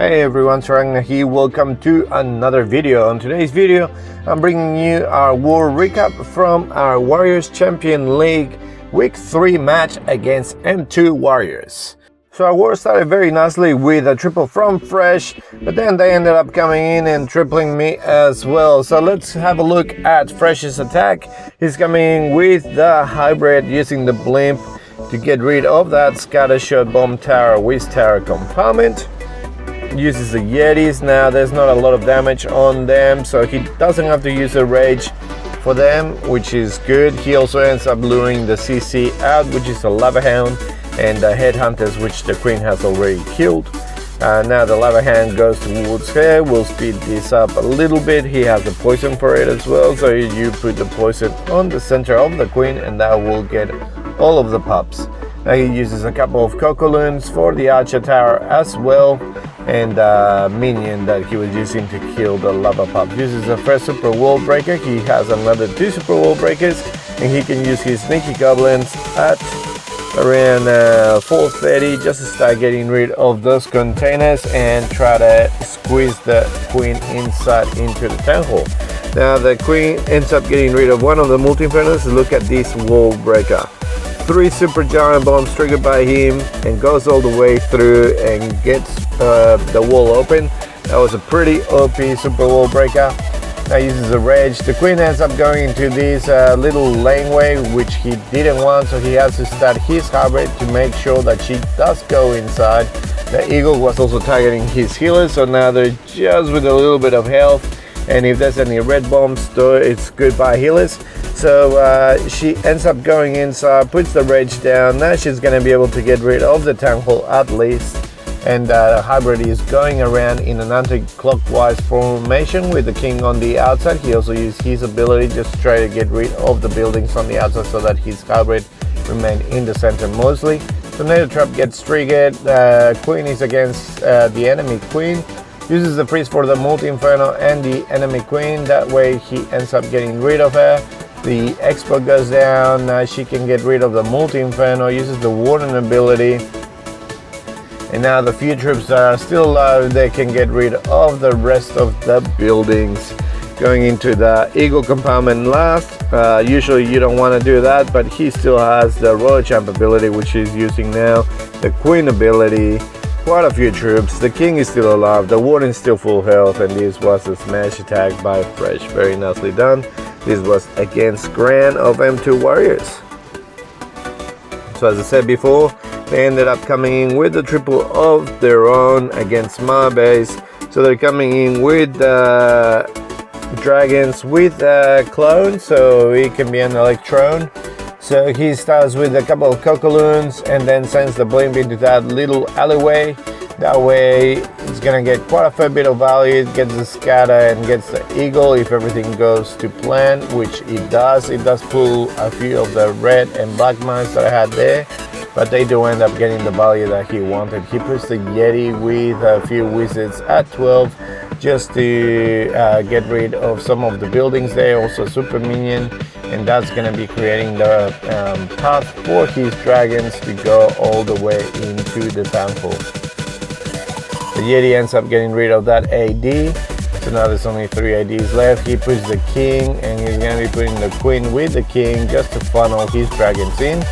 Hey everyone, Agnach here. Welcome to another video. On today's video, I'm bringing you our war recap from our Warriors Champion League Week 3 match against M2 Warriors. So our war started very nicely with a triple from Fresh, but then they ended up coming in and tripling me as well. So let's have a look at Fresh's attack. He's coming in with the hybrid using the blimp to get rid of that scatter shot bomb tower with tower compartment. Uses the Yetis. Now there's not a lot of damage on them, so he doesn't have to use a rage for them, which is good. He also ends up luring the CC out, which is a lava hound, and the headhunters, which the queen has already killed. Now the lava hound goes towards her. We'll speed this up a little bit. He has the poison for it as well, so you put the poison on the center of the queen and that will get all of the pups. Now he uses a couple of cocoloons for the archer tower as well, and minion that he was using to kill the lava pup. Uses the first super wall breaker. He has another 2 super wall breakers, and he can use his sneaky goblins at around 4:30 just to start getting rid of those containers and try to squeeze the queen inside into the town hall. Now the queen ends up getting rid of one of the multi-infernos. Look at this wall breaker. 3 super giant bombs triggered by him and goes all the way through and gets the wall open. That was a pretty OP super wall breaker. Now uses a rage. The queen ends up going into this little laneway which he didn't want, so he has to start his hybrid to make sure that she does go inside. The eagle was also targeting his healers, so now they're just with a little bit of health, and if there's any red bombs though, it's goodbye healers. So she ends up going inside, puts the rage down. Now she's going to be able to get rid of the town hall at least, and the hybrid is going around in an anti-clockwise formation with the king on the outside. He also used his ability just to try to get rid of the buildings on the outside so that his hybrid remain in the center mostly. Tornado trap gets triggered. Queen is against the enemy queen. Uses the freeze for the multi-inferno and the enemy queen. That way he ends up getting rid of her. The expo goes down. Now she can get rid of the multi-inferno. Uses the warden ability. And now the few troops that are still alive, they can get rid of the rest of the buildings. Going into the eagle compartment last. Usually you don't want to do that, but he still has the royal champ ability, which he's using now. The queen ability. Quite a few troops. The king is still alive. The warden is still full health, and this was a smash attack by Fresh. Very nicely done. This was against Grand of M2 Warriors. So as I said before, they ended up coming in with the triple of their own against my base. So they're coming in with dragons with clone, so it can be an electron. So he starts with a couple of cocoloons and then sends the blimp into that little alleyway. That way it's gonna get quite a fair bit of value. It gets the scatter and gets the eagle if everything goes to plan, which it does. It does pull a few of the red and black mines that I had there, but they do end up getting the value that he wanted. He puts the Yeti with a few wizards at 12 just to get rid of some of the buildings there. Also super minion, and that's going to be creating the path for his dragons to go all the way into the town hall. The Yeti ends up getting rid of that AD, so now there's only 3 ADs left. He puts the king, and he's going to be putting the queen with the king just to funnel his dragons in.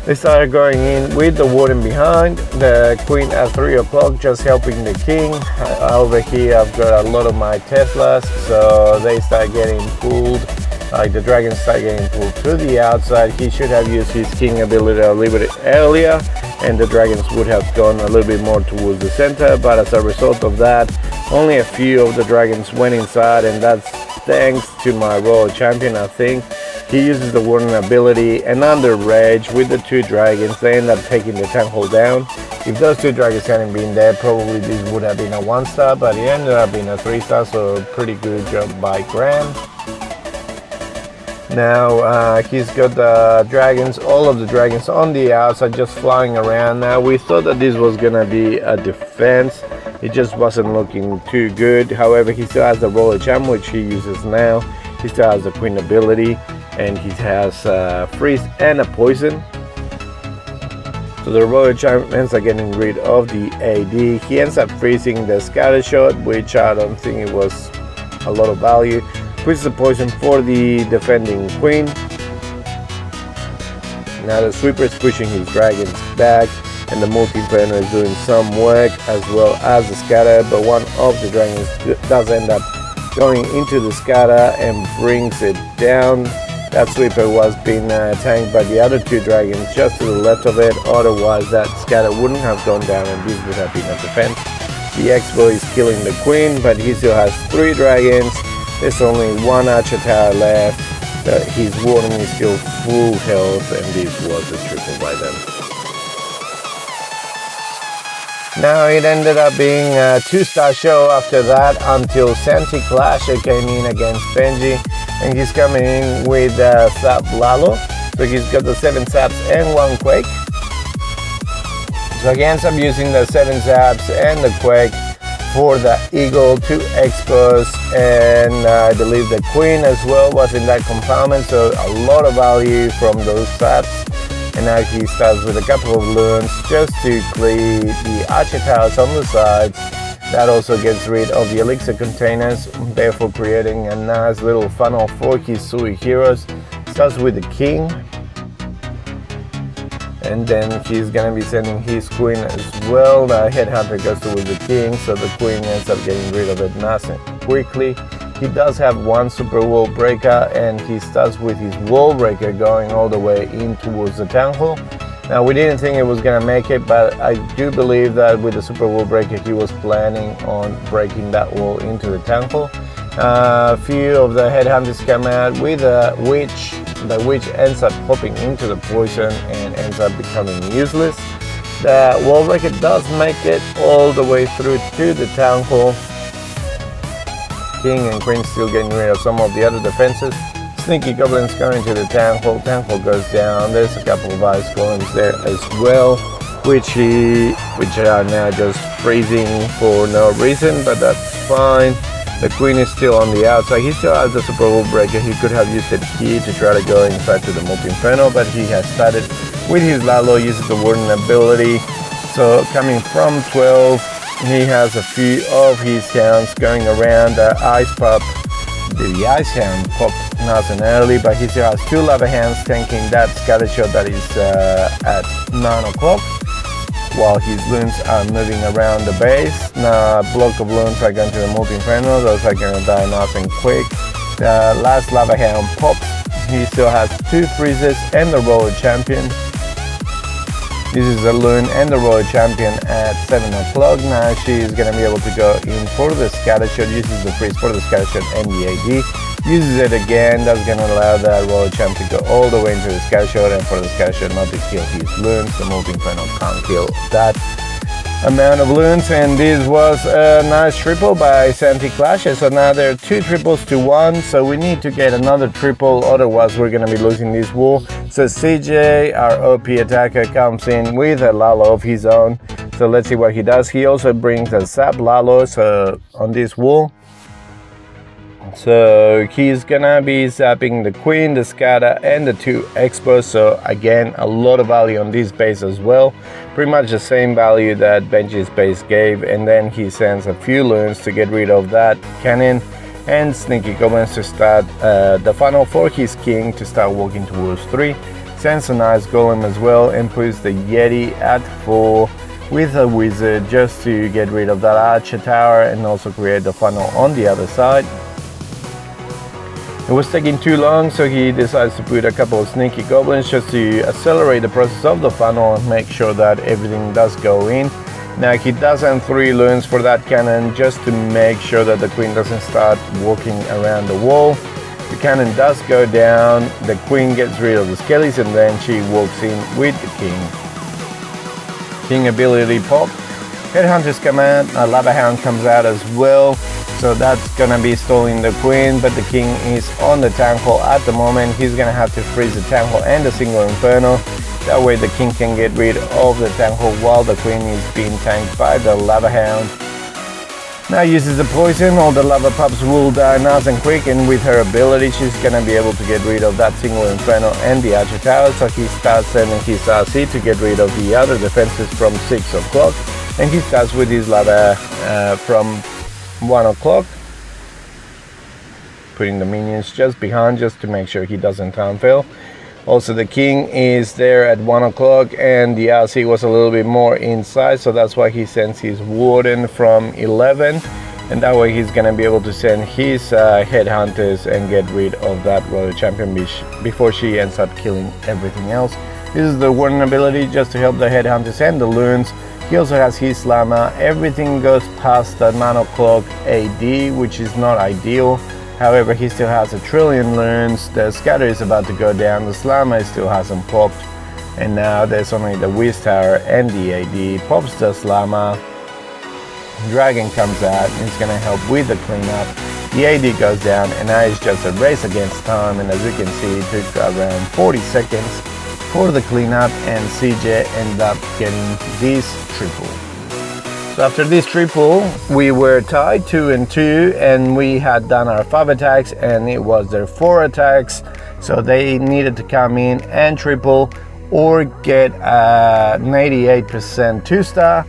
They started going in with the warden behind, the queen at 3 o'clock just helping the king. Over here I've got a lot of my Teslas, so they start getting pulled. Like the dragons start getting pulled to the outside. He should have used his king ability a little bit earlier, and the dragons would have gone a little bit more towards the center, but as a result of that, only a few of the dragons went inside, and that's thanks to my royal champion, I think. He uses the warden ability, and under rage with the 2 dragons, they end up taking the town hall down. If those 2 dragons hadn't been there, probably this would have been a 1-star, but it ended up being a 3-star, so pretty good job by Graham. Now he's got the dragons, all of the dragons on the outside just flying around. Now we thought that this was gonna be a defense. It just wasn't looking too good. However, he still has the roller champ, which he uses now. He still has the queen ability, and he has freeze and a poison. So the Royal Champ ends up getting rid of the AD. He ends up freezing the scatter shot, which I don't think it was a lot of value. Puts the poison for the defending queen. Now the sweeper is pushing his dragons back, and the multi-inferno is doing some work as well as the scatter, but one of the dragons does end up going into the scatter and brings it down. That sweeper was being tanked by the other two dragons just to the left of it, otherwise that scatter wouldn't have gone down and this would have been a defense. The X-Bow is killing the queen, but he still has 3 dragons. There's only 1 archer tower left. His warning is still full health, and this was a triple by them. Now it ended up being a 2-star show after that until Santi Clasher came in against Benji, and he's coming in with Sap Lalo. So he's got the 7 Saps and 1 Quake. So he ends up using the 7 Saps and the Quake for the Eagle to expose, and I believe the Queen as well was in that compoundment, so a lot of value from those Saps. And now he starts with a couple of loons just to clear the archer towers on the sides. That also gets rid of the elixir containers, therefore creating a nice little funnel for his Sui heroes. Starts with the king, and then he's gonna be sending his queen as well. The headhunter goes with the king, so the queen ends up getting rid of it nice and quickly. He does have 1 super wall breaker, and he starts with his wall breaker going all the way in towards the town hall. Now we didn't think it was gonna make it, but I do believe that with the super wall breaker he was planning on breaking that wall into the town hall. A few of the headhunters come out with a witch. The witch ends up hopping into the poison and ends up becoming useless. The wall breaker does make it all the way through to the town hall. King and queen still getting rid of some of the other defenses. Sneaky goblins going to the town hall. Town hall goes down. There's a couple of ice golems there as well, which are now just freezing for no reason, but that's fine. The queen is still on the outside. He still has the super wall breaker. He could have used it here to try to go inside to the multi-inferno, but he has started with his Lalo, uses the warden ability. So coming from 12, he has a few of his hounds going around. The ice hound popped nice and early, but he still has 2 lava hounds tanking that scatter shot that is at 9 o'clock. While his loons are moving around the base. Now a block of loons are going to the multi-inferno. Those are going to die nice and quick. The last lava hound pops. He still has 2 freezes and the Royal Champion. This is the loon and the Royal Champion at 7 o'clock. Now she is going to be able to go in for the scatter shot. Uses the freeze for the scatter shot and the AD. Uses it again. That's going to allow the Royal Champ to go all the way into the scatter shot, and for the scatter shot not to kill his loons. The multi-inferno can't kill that amount of loons, and this was a nice triple by Santi Clasher. So now there are 2 triples to 1, so we need to get another triple, otherwise we're going to be losing this war. So CJ, our OP attacker, comes in with a Lalo of his own. So let's see what he does. He also brings a Sap Lalo on this wall. So he's gonna be zapping the queen, the scatter, and the 2 expos. So again, a lot of value on this base as well. Pretty much the same value that Benji's base gave, and then he sends a few loons to get rid of that cannon and sneaky goblins to start the funnel for his king to start walking towards 3. Sends a nice golem as well and puts the Yeti at 4 with a wizard just to get rid of that archer tower and also create the funnel on the other side. It was taking too long, so he decides to put a couple of sneaky goblins just to accelerate the process of the funnel and make sure that everything does go in. Now he does send 3 loons for that cannon just to make sure that the queen doesn't start walking around the wall. The cannon does go down, the queen gets rid of the skellies, and then she walks in with the king. King ability pop. Headhunters come out, a lava hound comes out as well. So that's gonna be stalling the queen, but the king is on the town hall at the moment. He's gonna have to freeze the town hall and the single inferno. That way the king can get rid of the town hall while the queen is being tanked by the lava hound. Now uses the poison, all the lava pups will die nice and quick, and with her ability she's gonna be able to get rid of that single Inferno and the Archer Tower, so he starts sending his RC to get rid of the other defenses from 6 o'clock, and he starts with his lava from 1 o'clock, putting the minions just behind just to make sure he doesn't time fail. Also the king is there at 1 o'clock, and the RC was a little bit more inside, so that's why he sends his warden from 11, and that way he's gonna be able to send his headhunters and get rid of that royal champion before she ends up killing everything else. This is the warden ability just to help the headhunters and the loons. He also has his llama. Everything goes past the 9 o'clock AD, which is not ideal. However, he still has 1 trillion loons, the scatter is about to go down, the Slammer still hasn't popped, and now there's only the Wiz Tower and the AD. Pops the Slammer, Dragon comes out, and it's gonna help with the cleanup. The AD goes down, and now it's just a race against time, and as you can see, it took around 40 seconds for the cleanup, and CJ ended up getting this triple. So after this triple, we were tied 2-2, and we had done our 5 attacks, and it was their 4 attacks. So they needed to come in and triple or get an 88% 2-star.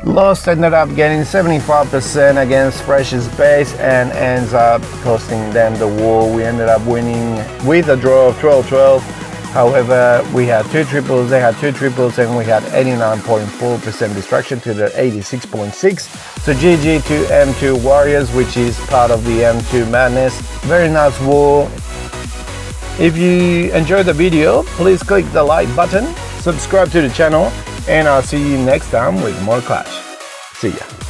Lost ended up getting 75% against Fresh's base and ends up costing them the war. We ended up winning with a draw of 12-12. However, we had 2 triples, they had 2 triples, and we had 89.4% destruction to their 86.6. So GG to M2 Warriors, which is part of the M2 madness. Very nice war. If you enjoyed the video, please click the like button, subscribe to the channel, and I'll see you next time with more Clash. See ya.